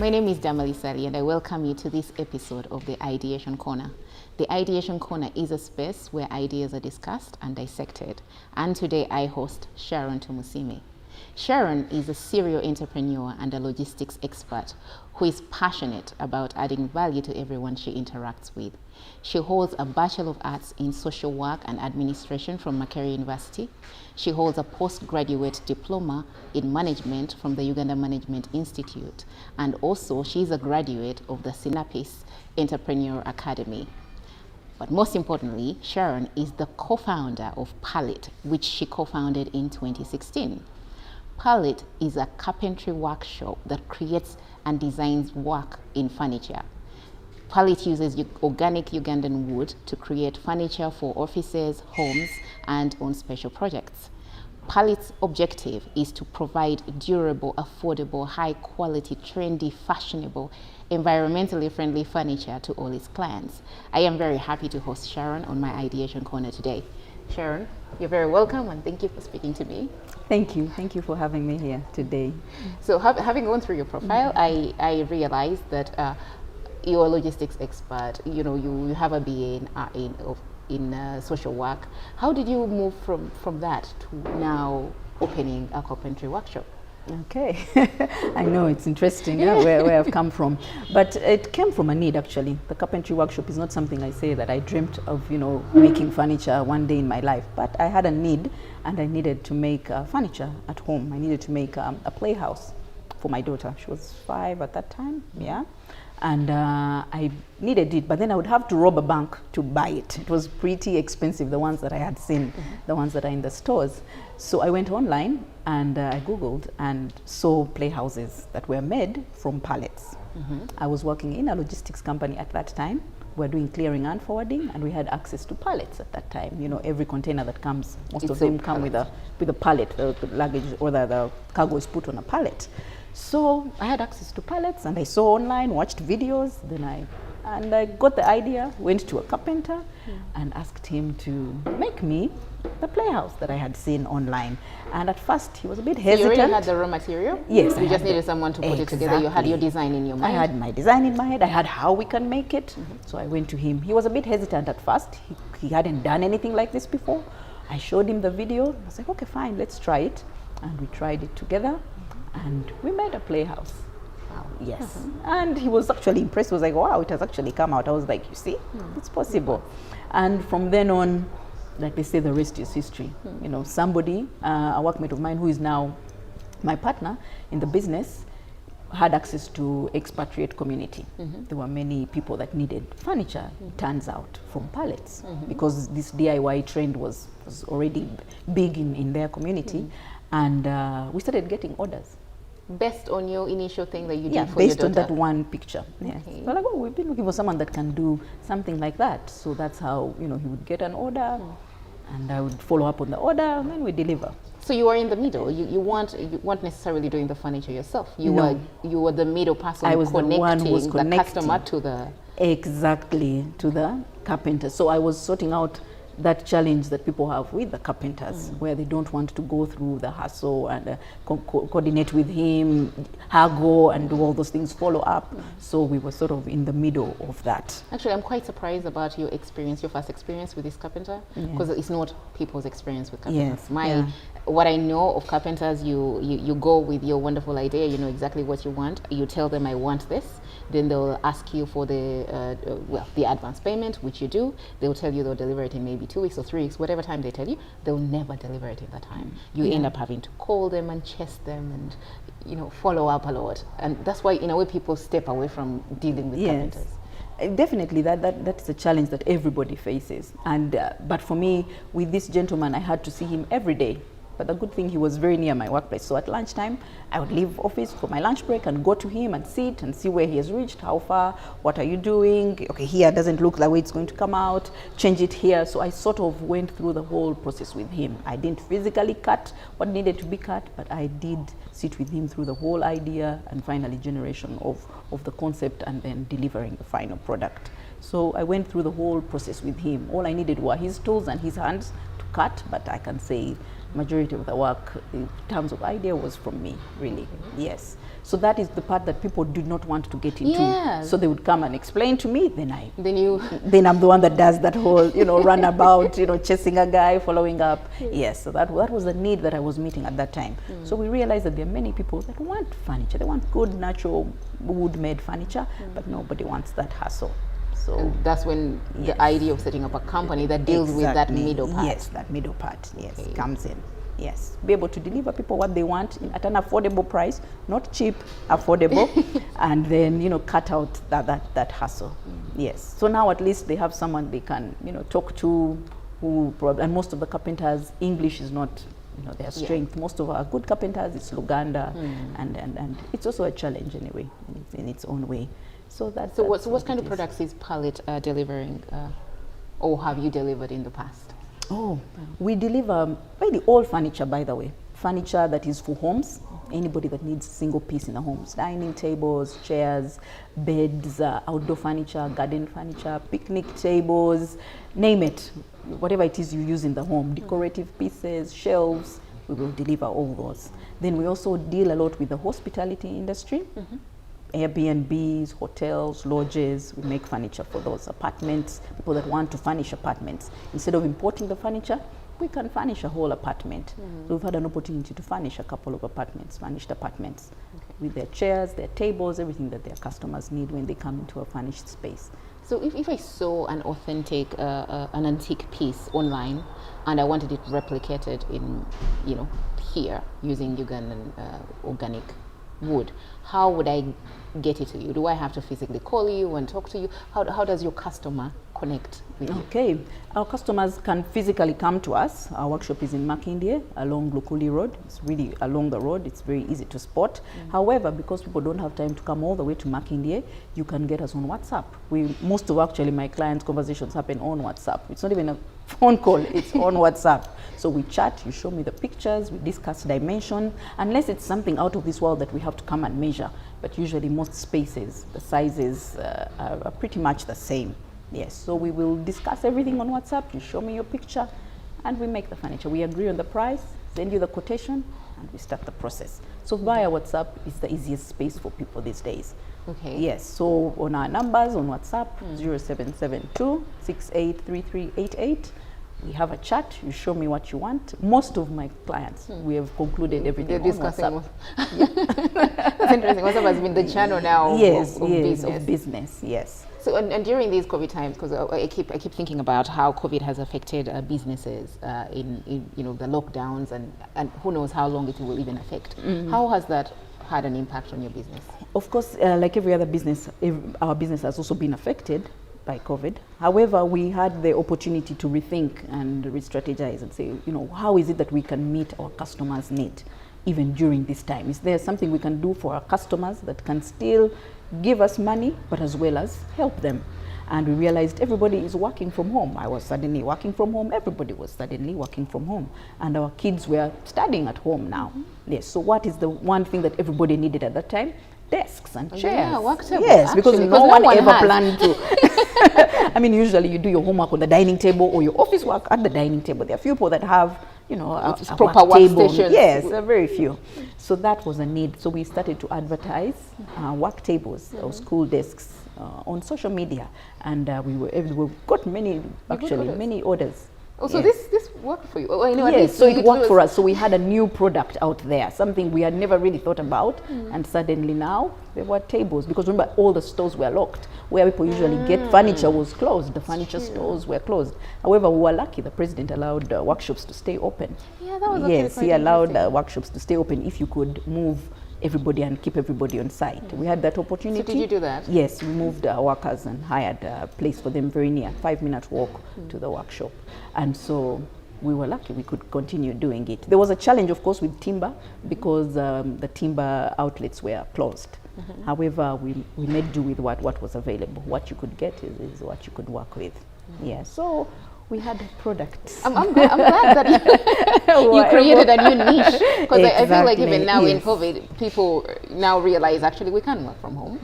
My name is Damali Ssali, and I welcome you to this episode of the Ideation Corner. The Ideation Corner is a space where ideas are discussed and dissected. And today I host Sharon Tumusiime. Sharon is a serial entrepreneur and a logistics expert who is passionate about adding value to everyone she interacts with. She holds a Bachelor of Arts in Social Work and Administration from Makerere University. She holds a postgraduate diploma in management from the Uganda Management Institute. And also, she is a graduate of the Synapis Entrepreneur Academy. But most importantly, Sharon is the co-founder of Palette, which she co-founded in 2016. Palette is a carpentry workshop that creates and designs work in furniture. Palette uses organic Ugandan wood to create furniture for offices, homes, and on special projects. Palette's objective is to provide durable, affordable, high-quality, trendy, fashionable, environmentally friendly furniture to all its clients. I am very happy to host Sharon on my Ideation Corner today. Sharon, you're very welcome, and thank you for speaking to me. Thank you. Thank you for having me here today. So having gone through your profile, I realized that you're a logistics expert. You know, you have a BA in social work. How did you move from that to now opening a carpentry workshop? Okay, I know it's interesting where I've come from, but it came from a need actually. The carpentry workshop is not something I say that I dreamt of, making furniture one day in my life, but I had a need and I needed to make furniture at home. I needed to make a playhouse for my daughter. She was 5 at that time, yeah. And I needed it, but then I would have to rob a bank to buy it. It was pretty expensive, the ones that I had seen, the ones that are in the stores. So I went online and I Googled and saw playhouses that were made from pallets. I was working in a logistics company at that time. We were doing clearing and forwarding, and we had access to pallets at that time. You know, every container that comes, most of them come with a pallet. The luggage or the cargo is put on a pallet. So I had access to pallets, and I saw online, watched videos. Then I got the idea, went to a carpenter and asked him to make me the playhouse that I had seen online. And at first he was a bit hesitant. You already had the raw material? Yes. You just needed someone to put it together. You had your design in your mind? I had my design in my head. I had how we can make it. So I went to him. He was a bit hesitant at first. He hadn't done anything like this before. I showed him the video. I was like, okay, fine, let's try it. And we tried it together. And we made a playhouse. Wow. Yes. And he was actually impressed. He was like, wow, it has actually come out. I was like, you see, it's possible. And from then on, like they say, the rest is history. You know, somebody, a workmate of mine who is now my partner in the business, had access to expatriate community. There were many people that needed furniture, turns out, from pallets, because this DIY trend was already big in their community. And we started getting orders. Based on your initial thing that you did for your daughter? Based on that one picture. Yes. Okay. We're like, oh, we've been looking for someone that can do something like that. So that's how, he would get an order, and I would follow up on the order, and then we deliver. So you were in the middle. You weren't necessarily doing the furniture yourself. You were the middle person. I was the one who was connecting the customer to the... Exactly, to the carpenter. So I was sorting out that challenge that people have with the carpenters, where they don't want to go through the hassle and coordinate with him, haggle and do all those things, follow up. So we were sort of in the middle of that. Actually, I'm quite surprised about your first experience with this carpenter, because it's not people's experience with carpenters. Yes. What I know of carpenters, you go with your wonderful idea, you know exactly what you want, you tell them I want this, then they'll ask you for the advance payment, which you do. They'll tell you they'll deliver it in maybe 2 weeks or 3 weeks, whatever time they tell you. They'll never deliver it in that time. You end up having to call them and chase them and follow up a lot. And that's why in a way people step away from dealing with carpenters. Definitely, that's a challenge that everybody faces. And but for me, with this gentleman, I had to see him every day. But the good thing, he was very near my workplace. So at lunchtime, I would leave office for my lunch break and go to him and sit and see where he has reached, how far, what are you doing? Okay, here doesn't look the way it's going to come out, change it here. So I sort of went through the whole process with him. I didn't physically cut what needed to be cut, but I did sit with him through the whole idea and finally generation of the concept and then delivering the final product. So I went through the whole process with him. All I needed were his tools and his hands to cut, but I can say majority of the work in terms of idea was from me, really. Yes. So that is the part that people did not want to get into. Yes. So they would come and explain to me, then I'm the one that does that whole, runabout, chasing a guy, following up. Yes, so that was the need that I was meeting at that time. So we realized that there are many people that want furniture. They want good, natural, wood-made furniture, but nobody wants that hassle. So and that's when the idea of setting up a company that deals with that middle part. Yes, that middle part, yes, comes in. Yes, be able to deliver people what they want at an affordable price, not cheap, affordable, and then cut out that hassle. Yes, so now at least they have someone they can talk to, and most of the carpenters, English is not their strength. Most of our good carpenters, it's Luganda, and it's also a challenge anyway in its own way. So what kind of products is Palette delivering, or have you delivered in the past? Oh, we deliver really all furniture, by the way. Furniture that is for homes, anybody that needs a single piece in the homes. Dining tables, chairs, beds, outdoor furniture, garden furniture, picnic tables, name it. Whatever it is you use in the home, decorative pieces, shelves, we will deliver all those. Then we also deal a lot with the hospitality industry. Airbnbs, hotels, lodges, we make furniture for those. Apartments, people that want to furnish apartments. Instead of importing the furniture, we can furnish a whole apartment. So we've had an opportunity to furnish a couple of apartments, furnished apartments, with their chairs, their tables, everything that their customers need when they come into a furnished space. So if I saw an authentic, an antique piece online, and I wanted it replicated in, here, using Ugandan organic wood, how would I get it to you? Do I have to physically call you and talk to you? How does your customer connect with you? Okay, our customers can physically come to us. Our workshop is in Makindye along Lukuli Road. It's really along the road. It's very easy to spot. However, because people don't have time to come all the way to Makindye, you can get us on WhatsApp. Most of actually my clients' conversations happen on WhatsApp. It's not even a phone call, it's on WhatsApp. So we chat, you show me the pictures, we discuss dimension, unless it's something out of this world that we have to come and measure. But usually most spaces, the sizes are pretty much the same. Yes, so we will discuss everything on WhatsApp, you show me your picture, and we make the furniture. We agree on the price, send you the quotation, and we start the process. So via WhatsApp is the easiest space for people these days. Okay. Yes, so on our numbers on WhatsApp, 0772 683388. We have a chat, you show me what you want. Most of my clients, we have concluded everything on WhatsApp. That's interesting. WhatsApp has been the channel now of business. Yes. So and during these COVID times, because I keep thinking about how COVID has affected businesses in the lockdowns and who knows how long it will even affect. How has that had an impact on your business? Of course, like every other business, our business has also been affected by COVID. However, we had the opportunity to rethink and re-strategize and say, how is it that we can meet our customers' need even during this time? Is there something we can do for our customers that can still give us money, but as well as help them? And we realized everybody is working from home. I was suddenly working from home. Everybody was suddenly working from home. And our kids were studying at home now. Yes, so what is the one thing that everybody needed at that time? Desks and chairs. Yeah, work table. Yes, actually, because no one ever planned to. I mean, usually you do your homework on the dining table or your office work at the dining table. There are few people that have, a proper work table. Workstations. Yes, there are very few. So that was a need. So we started to advertise work tables or school desks on social media, and we got many orders. Oh, so yes. this worked for you? Yes, so it worked for us. So we had a new product out there, something we had never really thought about, and suddenly now there were tables, because remember all the stores were locked. Where people usually get furniture was closed. The furniture stores were closed. However, we were lucky. The president allowed workshops to stay open. Yeah, that was yes, he allowed workshops to stay open if you could move everybody and keep everybody on site. We had that opportunity. So did you do that? Yes, we moved our workers and hired a place for them very near, 5-minute walk to the workshop. And so we were lucky we could continue doing it. There was a challenge, of course, with timber, because the timber outlets were closed. However, we made do with what was available. What you could get is what you could work with. Yeah, so we had products. I'm glad that you created a new niche, because I feel like even now in COVID, people now realize actually we can work from home.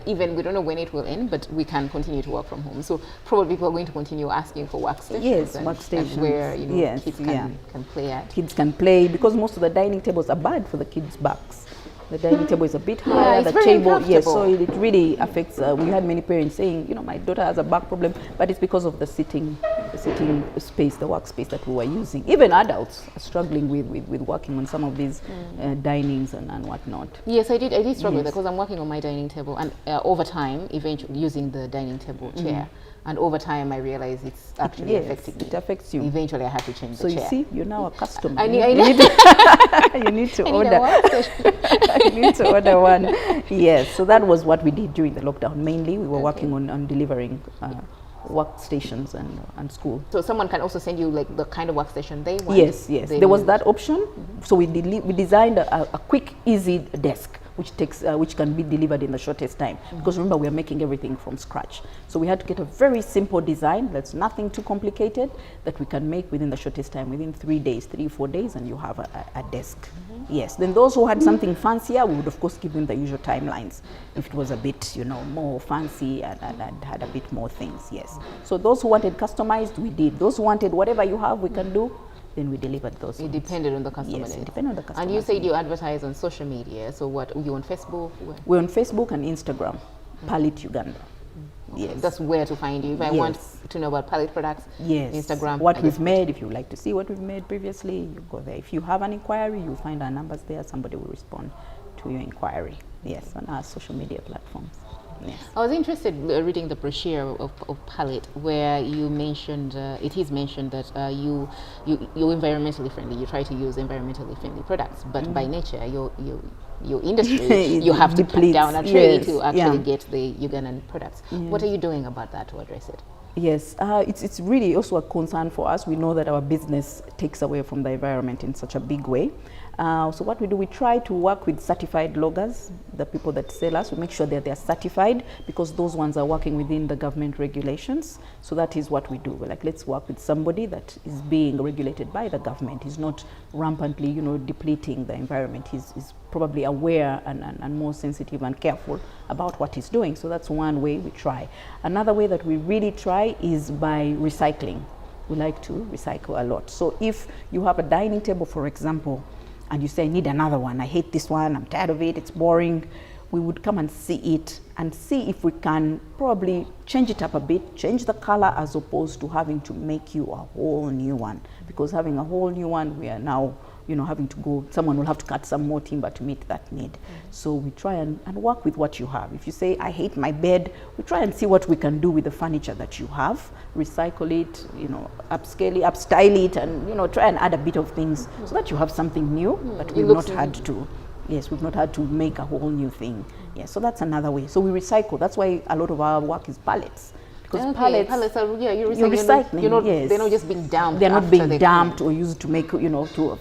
Even we don't know when it will end, but we can continue to work from home. So probably people are going to continue asking for workstations. Yes, workstations. Where kids can play at. Kids can play, because most of the dining tables are bad for the kids' backs. The dining table is a bit higher, the table, so it really affects. We had many parents saying, my daughter has a back problem, but it's because of the sitting space, the workspace that we were using. Even adults are struggling with working on some of these dinings and whatnot. Yes, I did struggle with that, because I'm working on my dining table, and over time, eventually using the dining table chair. And over time, I realized it's actually affecting me. It affects you. Eventually, I had to change the chair. So you see, you're now a customer. You need to order. You need to order one. Yes, so that was what we did during the lockdown. Mainly, we were working on delivering workstations and school. So someone can also send you like the kind of workstation they want? Yes. There was that option. So we designed a quick, easy desk, which can be delivered in the shortest time. Because remember, we are making everything from scratch. So we had to get a very simple design that's nothing too complicated, that we can make within the shortest time, within 3 days, 3-4 days, and you have a desk. Yes, then those who had something fancier, we would of course give them the usual timelines. If it was a bit, more fancy and had a bit more things, yes. So those who wanted customized, we did. Those who wanted whatever you have, we can do, then we delivered those. It depended on the customer. Yes, it depended on the customer. And you said you advertise on social media. So what, are you on Facebook? We're on Facebook and Instagram, Palette Uganda. Okay. Yes. That's where to find you. If I want to know about palette products, Instagram. What we've made, if you like to see what we've made previously, you go there. If you have an inquiry, you'll find our numbers there. Somebody will respond to your inquiry. Yes, on our social media platforms. Yes. I was interested reading the brochure of Palette, where you mentioned, it is mentioned that you're environmentally friendly. You try to use environmentally friendly products, but by nature, your industry, you have to cut down a tree to actually get the Ugandan products. What are you doing about that to address it? Yes, it's really also a concern for us. We know that our business takes away from the environment in such a big way. So what we do, we try to work with certified loggers, the people that sell us. We make sure that they're certified, because those ones are working within the government regulations. So that is what we do. We're like, let's work with somebody that is being regulated by the government. He's not rampantly, depleting the environment. He's probably aware and more sensitive and careful about what he's doing. So that's one way we try. Another way that we really try is by recycling. We like to recycle a lot. So if you have a dining table, for example, and you say, I need another one, I hate this one, I'm tired of it, it's boring, we would come and see it and see if we can probably change it up a bit, change the color, as opposed to having to make you a whole new one. Because having a whole new one, we are now having to go, someone will have to cut some more timber to meet that need. So we try and work with what you have. If you say, I hate my bed, we try and see what we can do with the furniture that you have, recycle it, upscale it, upstyle it, and, try and add a bit of things so that you have something new, but we've not had to make a whole new thing. Yes, so that's another way. So we recycle. That's why a lot of our work is pallets. Because pallets are, you're recycling. They're not just being dumped. They're not being dumped or used to make,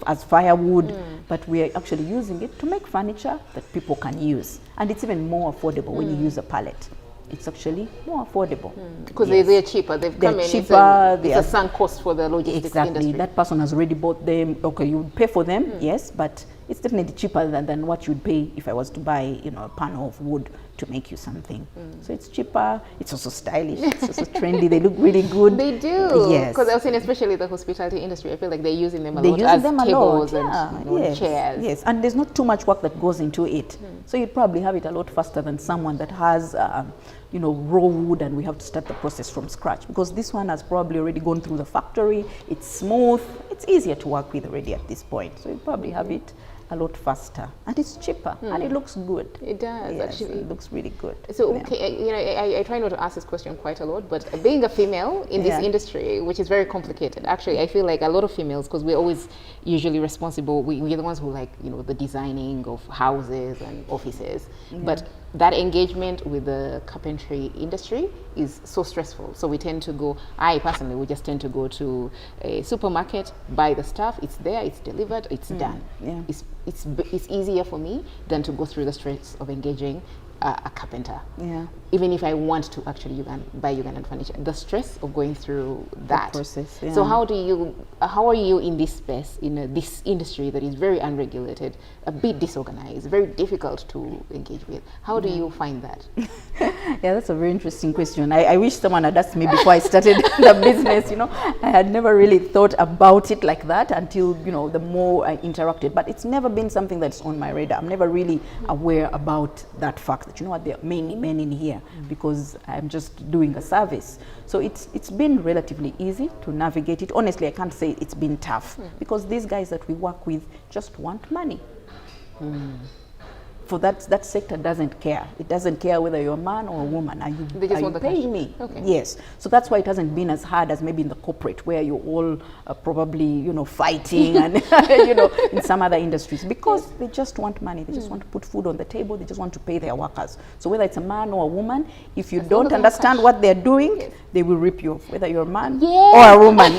as firewood, but we are actually using it to make furniture that people can use. And it's even more affordable when you use a pallet. It's actually more affordable. Because they're cheaper. They're cheaper. It's a sunk cost for the logistics industry. That person has already bought them. Okay, you would pay for them, yes, but it's definitely cheaper than what you'd pay if I was to buy, a panel of wood to make you something. So it's cheaper. It's also stylish. It's also trendy. They look really good. They do. Yes. Because I was saying, especially the hospitality industry, I feel like they're using them a lot as tables and chairs. Yes, and there's not too much work that goes into it. So you'd probably have it a lot faster than someone that has, raw wood, and we have to start the process from scratch. Because this one has probably already gone through the factory. It's smooth. It's easier to work with already at this point. So you probably have it a lot faster, and it's cheaper, and it looks good. It does, actually. It looks really good. So, I try not to ask this question quite a lot, but being a female in this industry, which is very complicated, actually, I feel like a lot of females, because we're always usually responsible, we're the ones who the designing of houses and offices, but that engagement with the carpentry industry is so stressful. So we tend to go, I personally would just tend to go to a supermarket, buy the stuff, it's there, it's delivered, it's done. Yeah. It's easier for me than to go through the stress of engaging a carpenter. Yeah. Even if I want to actually buy Ugandan furniture, the stress of going through that process. Yeah. So how are you in this space, in this industry that is very unregulated, a bit disorganized, very difficult to engage with? How do you find that? Yeah, that's a very interesting question. I wish someone had asked me before I started the business. I had never really thought about it like that until the more I interacted. But it's never been something that's on my radar. I'm never really aware about that fact that there are many men in here, because I'm just doing a service. So it's been relatively easy to navigate it. Honestly, I can't say it's been tough, because these guys that we work with just want money. For that sector doesn't care. It doesn't care whether you're a man or a woman. Are you paying me? Okay. Yes. So that's why it hasn't been as hard as maybe in the corporate, where you're all probably fighting and in some other industries, because they just want money. They just want to put food on the table. They just want to pay their workers. So whether it's a man or a woman, if you don't understand what they're doing, they will rip you off, whether you're a man or a woman.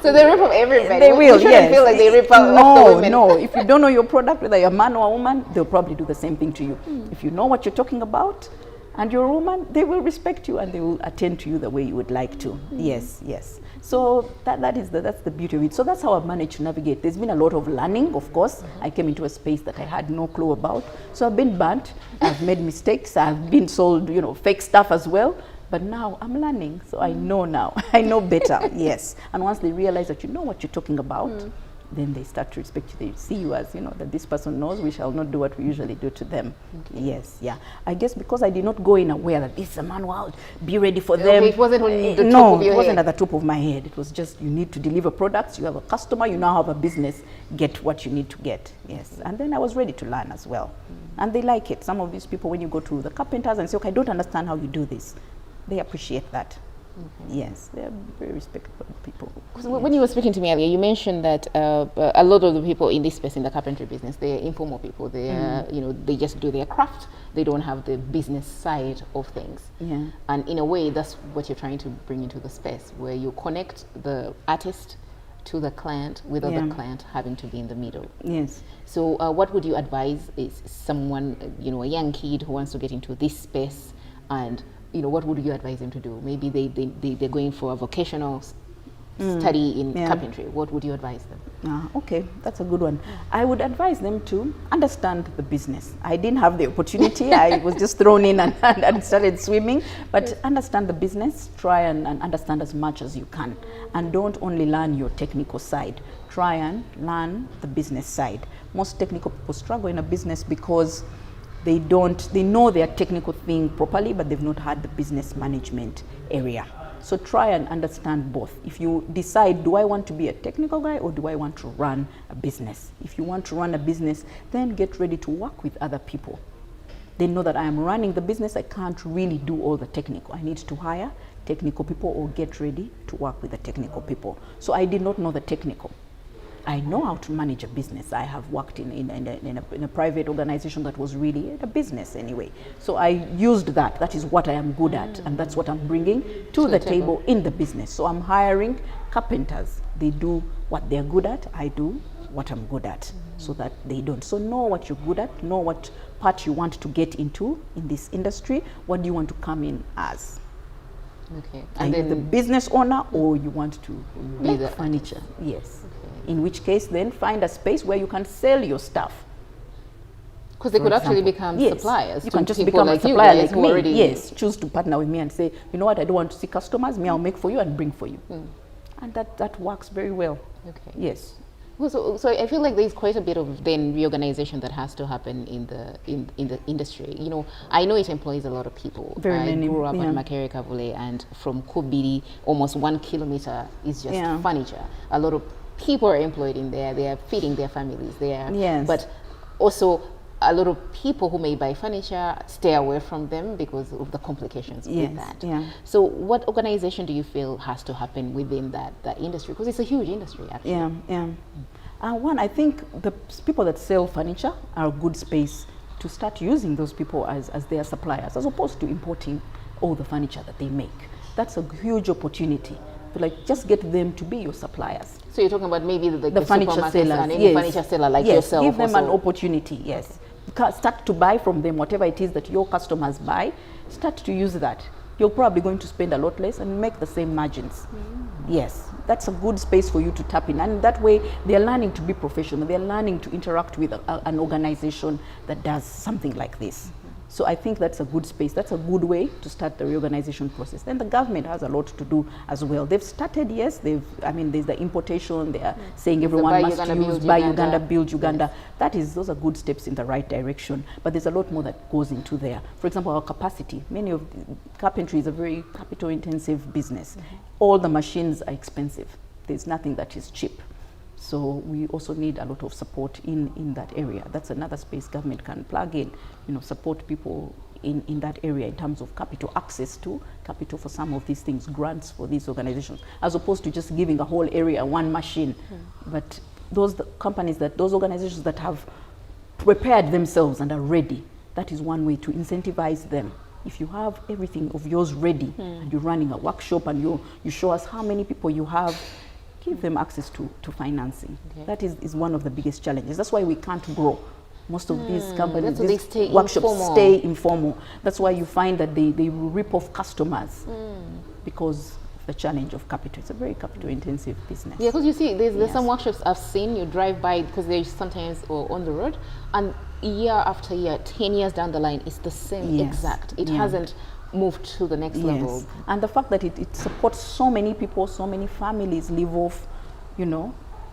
So they rip off everybody. They will, you shouldn't feel like they rip off the women. No. If you don't know your product, whether you're a man or a woman, they'll probably do the same thing to you. If you know what you're talking about and you're a woman, they will respect you and they will attend to you the way you would like to. Yes. So that's the beauty of it. So that's how I've managed to navigate. There's been a lot of learning, of course. I came into a space that I had no clue about. So I've been burnt, I've made mistakes, I've been sold, fake stuff as well. But now I'm learning, so I know now. I know better, yes. And once they realize that you know what you're talking about, then they start to respect you. They see you as, that this person knows we shall not do what we usually do to them. Okay. Yes, yeah. I guess because I did not go in aware that this is a manual, be ready for them. It wasn't on the top of your No, it head. wasn't at the top of my head. It was just, you need to deliver products, you have a customer, you now have a business, get what you need to get. Yes, and then I was ready to learn as well. And they like it. Some of these people, when you go to the carpenters and say, okay, I don't understand how you do this, they appreciate that. Yes, they're very respectful people. When you were speaking to me earlier, you mentioned that a lot of the people in this space, in the carpentry business, they're informal people. They they just do their craft. They don't have the business side of things. Yeah. And in a way, that's what you're trying to bring into the space, where you connect the artist to the client without the client having to be in the middle. Yes. So what would you advise is someone, a young kid who wants to get into this space, and what would you advise them to do? Maybe they're going for a vocational study in carpentry. What would you advise them? Okay, that's a good one. I would advise them to understand the business. I didn't have the opportunity. I was just thrown in and started swimming. But understand the business. Try and understand as much as you can. And don't only learn your technical side. Try and learn the business side. Most technical people struggle in a business because they know their technical thing properly, but they've not had the business management area. So try and understand both. If you decide, do I want to be a technical guy or do I want to run a business? If you want to run a business, then get ready to work with other people. They know that I am running the business, I can't really do all the technical. I need to hire technical people or get ready to work with the technical people. So I did not know the technical. I know how to manage a business. I have worked in a private organization that was really a business anyway. So I used that. That is what I am good at, and that's what I'm bringing to the table in the business. So I'm hiring carpenters. They do what they're good at. I do what I'm good at, so that they don't. So know what you're good at. Know what part you want to get into in this industry. What do you want to come in as? Okay. Are And you then the business owner, or you want to Be make the furniture? Yes. Okay. In which case, then find a space where you can sell your stuff. Because they For could actually example. become Yes. suppliers. You to can just people become like a supplier you guys like who me. already Yes, choose to partner with me and say, you know what, I don't want to see customers. Me, I'll make for you and bring for you. And that works very well. Okay. Yes. Well, so I feel like there's quite a bit of then reorganization that has to happen in the industry. I know it employs a lot of people. Very many, I grew up yeah. at Makerere Kavule, and from Kubiri, almost 1 kilometer is just furniture. A lot of people are employed in there. They are feeding their families there. Yes. But also, a lot of people who may buy furniture stay away from them because of the complications with that. Yeah. So what organization do you feel has to happen within that industry? Because it's a huge industry, actually. One, I think the people that sell furniture are a good space to start using those people as their suppliers, as opposed to importing all the furniture that they make. That's a huge opportunity. To just get them to be your suppliers. So you're talking about maybe the furniture supermarkets sellers, and any furniture seller like yourself. Give them also. an opportunity, yes. start to buy from them whatever it is that your customers buy. Start to use that. You're probably going to spend a lot less and make the same margins. Yes, that's a good space for you to tap in, and that way they're learning to be professional. They're learning to interact with an organization that does something like this. So I think that's a good space. That's a good way to start the reorganization process. Then the government has a lot to do as well. They've started, yes, there's the importation. They are saying everyone must use Buy Uganda, Build Uganda. Yes. Those are good steps in the right direction. But there's a lot more that goes into there. For example, our capacity. Carpentry is a very capital intensive business. All the machines are expensive. There's nothing that is cheap. So we also need a lot of support in that area. That's another space government can plug in, support people in that area in terms of capital, access to capital for some of these things, grants for these organizations, as opposed to just giving a whole area one machine. But those organizations that have prepared themselves and are ready, that is one way to incentivize them. If you have everything of yours ready and you're running a workshop and you show us how many people you have, give them access to financing. That is one of the biggest challenges. That's why we can't grow. Most of these companies, these workshops stay informal. That's why you find that they rip off customers because of the challenge of capital. It's a very capital intensive business. Yeah, because you see, there's some workshops I've seen, you drive by, because they're sometimes on the road, and year after year, 10 years down the line, it's the same exact. It hasn't moved to the next level. And the fact that it supports so many people, so many families live off,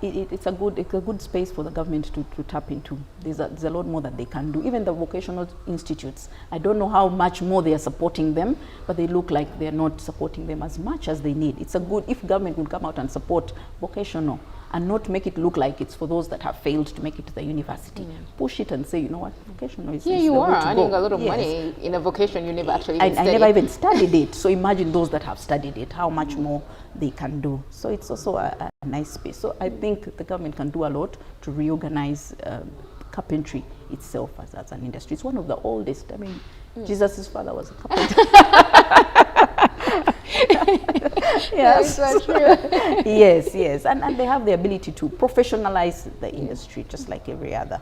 it's a good space for the government to tap into. There's a lot more that they can do. Even the vocational institutes, I don't know how much more they are supporting them, but they look like they're not supporting them as much as they need. If government would come out and support vocational and not make it look like it's for those that have failed to make it to the university. Push it and say, you know what, vocational is the way to go. You are earning a lot of money in a vocation you never actually I never even studied it. So imagine those that have studied it, how much more they can do. So it's also a nice space. So I think the government can do a lot to reorganize carpentry itself as an industry. It's one of the oldest. I mean, Jesus' father was a carpenter. Yes, that's true. yes, and they have the ability to professionalize the industry just like every other.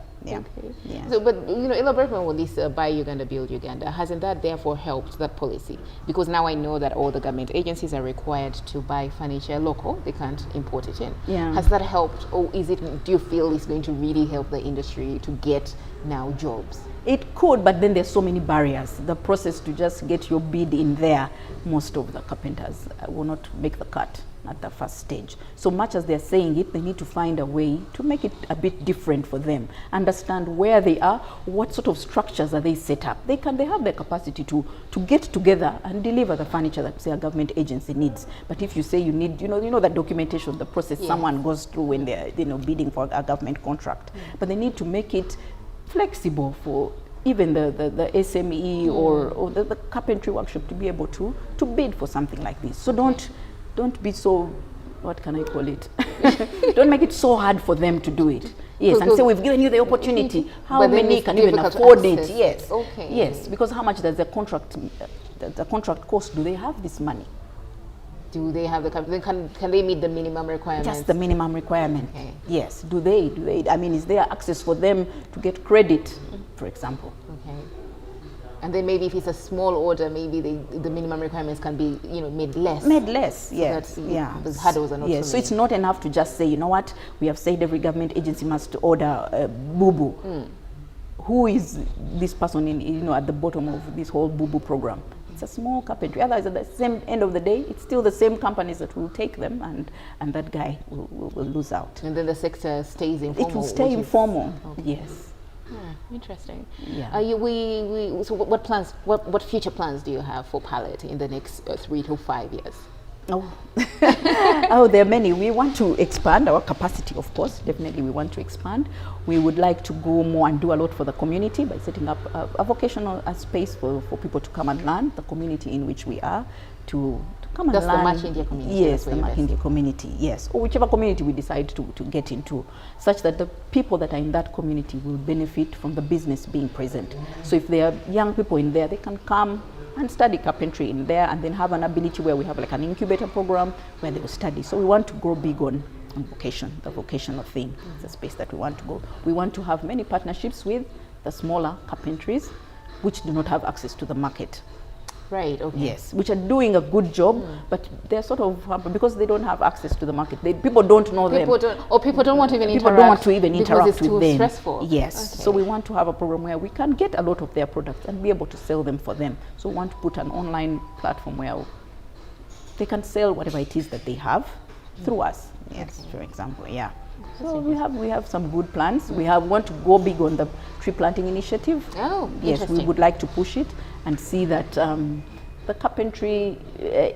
So, but elaborate on this Buy Uganda, Build Uganda. Hasn't that therefore helped that policy? Because now I know that all the government agencies are required to buy furniture local; they can't import it in. Has that helped, or do you feel it's going to really help the industry to get now jobs? It could, but then there's so many barriers. The process to just get your bid in there, most of the carpenters will not make the cut at the first stage. So much as they're saying it, they need to find a way to make it a bit different for them. Understand where they are, what sort of structures are they set up. They have the capacity to get together and deliver the furniture that, say, a government agency needs. But if you say you need, that documentation, the process someone goes through when they're bidding for a government contract. But they need to make it flexible for even the SME or the carpentry workshop to be able to bid for something like this. So don't be so, what can I call it? Don't make it so hard for them to do it. Yes, and say we've given you the opportunity. How many can even afford it? Yes. Yes, because how much does the contract cost? Do they have this money? Do they have can they meet the minimum requirements? Just the minimum requirement. Yes. Do they? I mean, is there access for them to get credit, for example? And then maybe if it's a small order, maybe the minimum requirements can be made less. Made less, yes. So the hurdles are not so many. So it's not enough to just say, you know what, we have said every government agency must order boo-boo. Who is this person at the bottom of this whole boo-boo program? It's a small carpentry. Otherwise, at the same end of the day, it's still the same companies that will take them, and that guy will lose out. And then the sector stays informal. It will stay informal. Yes. Interesting. Yeah. So what plans? What future plans do you have for Palette in the next 3 to 5 years? There are many. We want to expand our capacity, of course. Definitely, we want to expand. We would like to go more and do a lot for the community by setting up a vocational space for people to come and learn, the community in which we are, to come and learn. That's the Makindia community. Yes, the Makindia community, yes. Or whichever community we decide to get into, such that the people that are in that community will benefit from the business being present. So if there are young people in there, they can come and study carpentry in there, and then have an ability where we have like an incubator program where they will study. So we want to grow big on vocation, the vocational thing. It's a space that we want to go. We want to have many partnerships with the smaller carpentries, which do not have access to the market. Right, okay. Yes, which are doing a good job, but they're sort of, because they don't have access to the market, people don't know them. People don't want to even People interact. don't want to even interact because it's with too them. stressful. Yes, Okay. so we want to have a program where we can get a lot of their products and be able to sell them for them. So we want to put an online platform where they can sell whatever it is that they have through us. Yes, for example, yeah. So we have some good plans. We want to go big on the tree planting initiative. Oh, yes, we interesting. would like to push it and see that the carpentry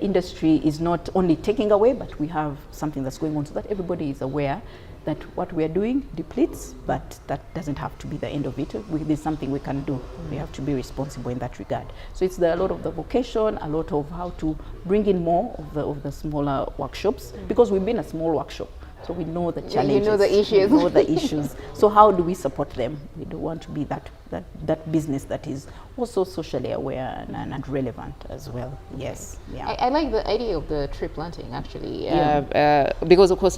industry is not only taking away, but we have something that's going on so that everybody is aware that what we are doing depletes, but that doesn't have to be the end of it. There's something we can do. We have to be responsible in that regard. So it's a lot of the vocation, a lot of how to bring in more of the smaller workshops, because we've been a small workshop. So we know the challenges. You know the issues. We know the issues. So how do we support them? We don't want to be that business that is also socially aware and relevant as well. Yes. Yeah. I like the idea of the tree planting, actually, Yeah. because of course,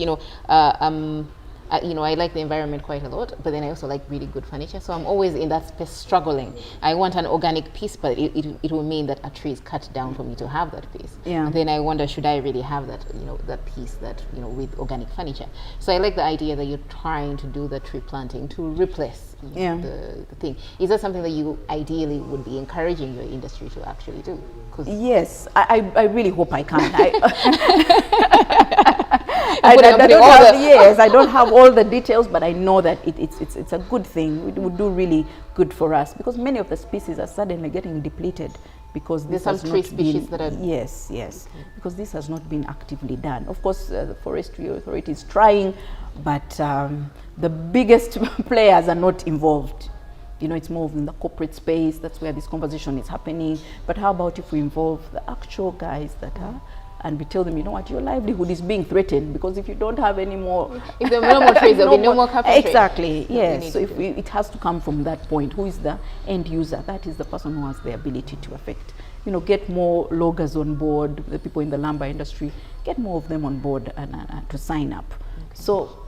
I like the environment quite a lot, but then I also like really good furniture. So I'm always in that space struggling. I want an organic piece, but it will mean that a tree is cut down for me to have that piece. Yeah. And then I wonder, should I really have that, that piece that, with organic furniture? So I like the idea that you're trying to do the tree planting to replace the thing. Is that something that you ideally would be encouraging your industry to actually do? Yes, I really hope I can. I don't have all the details, but I know that it's a good thing. It would do really good for us, because many of the species are suddenly getting depleted because there's some tree species that are... Yes, because this has not been actively done. Of course, the Forestry Authority is trying, but the biggest players are not involved. It's more in the corporate space. That's where this conversation is happening. But how about if we involve the actual guys that are, and we tell them, your livelihood is being threatened, because if you don't have any more... If there are no more trees, there will be no more carpentry. Exactly, yes. So it has to come from that point. Who is the end user? That is the person who has the ability to affect. Get more loggers on board, the people in the lumber industry, get more of them on board and to sign up. Okay. So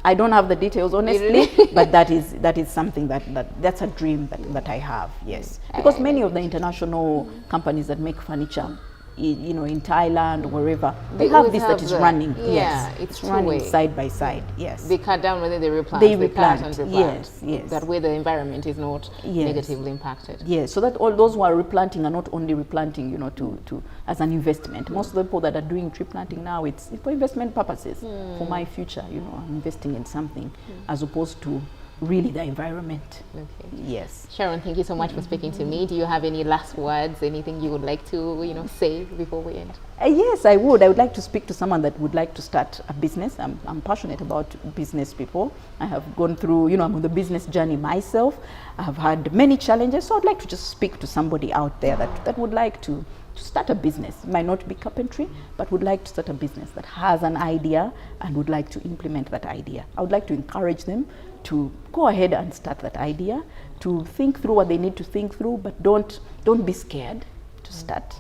I don't have the details, honestly, but that is something that's a dream that I have, yes. Because many of the international companies that make furniture, in Thailand or wherever, they have this that is running. Yeah, yes, it's running side by side. Yes, they cut down, whether they replant. They replant. Cut and replant. Yes. That way the environment is not negatively impacted. Yes, so that all those who are replanting are not only replanting, to as an investment. Most of the people that are doing tree planting now, it's for investment purposes. For my future, I'm investing in something as opposed to really the environment. Okay. Yes. Sharon, thank you so much for speaking to me. Do you have any last words, anything you would like to, say before we end? Yes, I would. I would like to speak to someone that would like to start a business. I'm passionate about business people. I have gone through, I'm on the business journey myself. I have had many challenges, so I'd like to just speak to somebody out there that would like to start a business. It might not be carpentry, but would like to start a business, that has an idea and would like to implement that idea. I would like to encourage them to go ahead and start that idea, to think through what they need to think through, but don't be scared to start.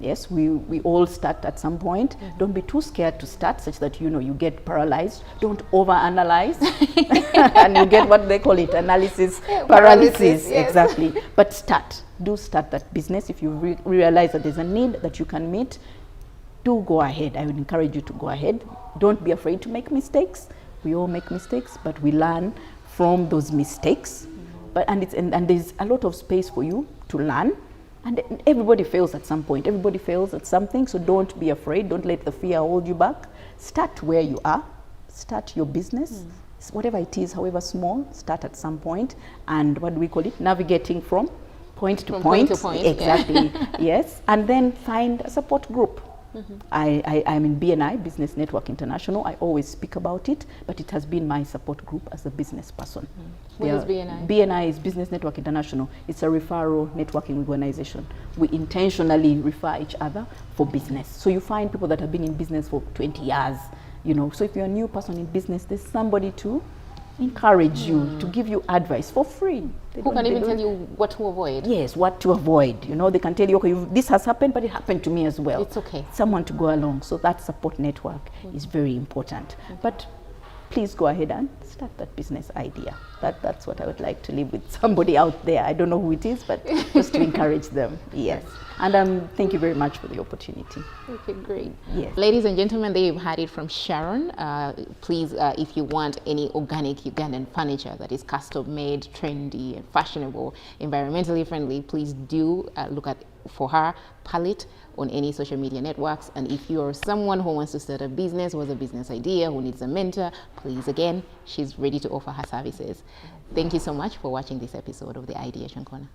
Yes, we all start at some point. Don't be too scared to start, such that you get paralyzed. Don't overanalyze and you get what they call it, analysis paralysis. Yes. Exactly. But start that business. If you realize that there's a need that you can meet, do go ahead. I would encourage you to go ahead. Don't be afraid to make mistakes. We all make mistakes, but we learn from those mistakes. And there's a lot of space for you to learn. And everybody fails at some point. Everybody fails at something, so don't be afraid. Don't let the fear hold you back. Start where you are. Start your business. Whatever it is, however small, start at some point. And what do we call it? Navigating from point to point. Exactly, yes. And then find a support group. I'm in BNI, Business Network International. I always speak about it, but it has been my support group as a business person. What is BNI? BNI is Business Network International. It's a referral networking organization. We intentionally refer each other for business. So you find people that have been in business for 20 years, So if you're a new person in business, there's somebody to encourage you, to give you advice for free. Who can even tell you what to avoid? Yes, what to avoid. They can tell you, okay, this has happened, but it happened to me as well. It's okay. Someone to go along. So that support network is very important. But please go ahead and start that business idea. That's what I would like to leave with somebody out there. I don't know who it is, but just to encourage them. Yes. And thank you very much for the opportunity. Okay, great. Yes. Ladies and gentlemen, there you've had it from Sharon. Please, if you want any organic Ugandan furniture that is custom made, trendy and fashionable, environmentally friendly, please do look for her palette on any social media networks. And if you're someone who wants to start a business, who has a business idea, who needs a mentor, please, again, she's ready to offer her services. Thank you so much for watching this episode of the Ideation Corner.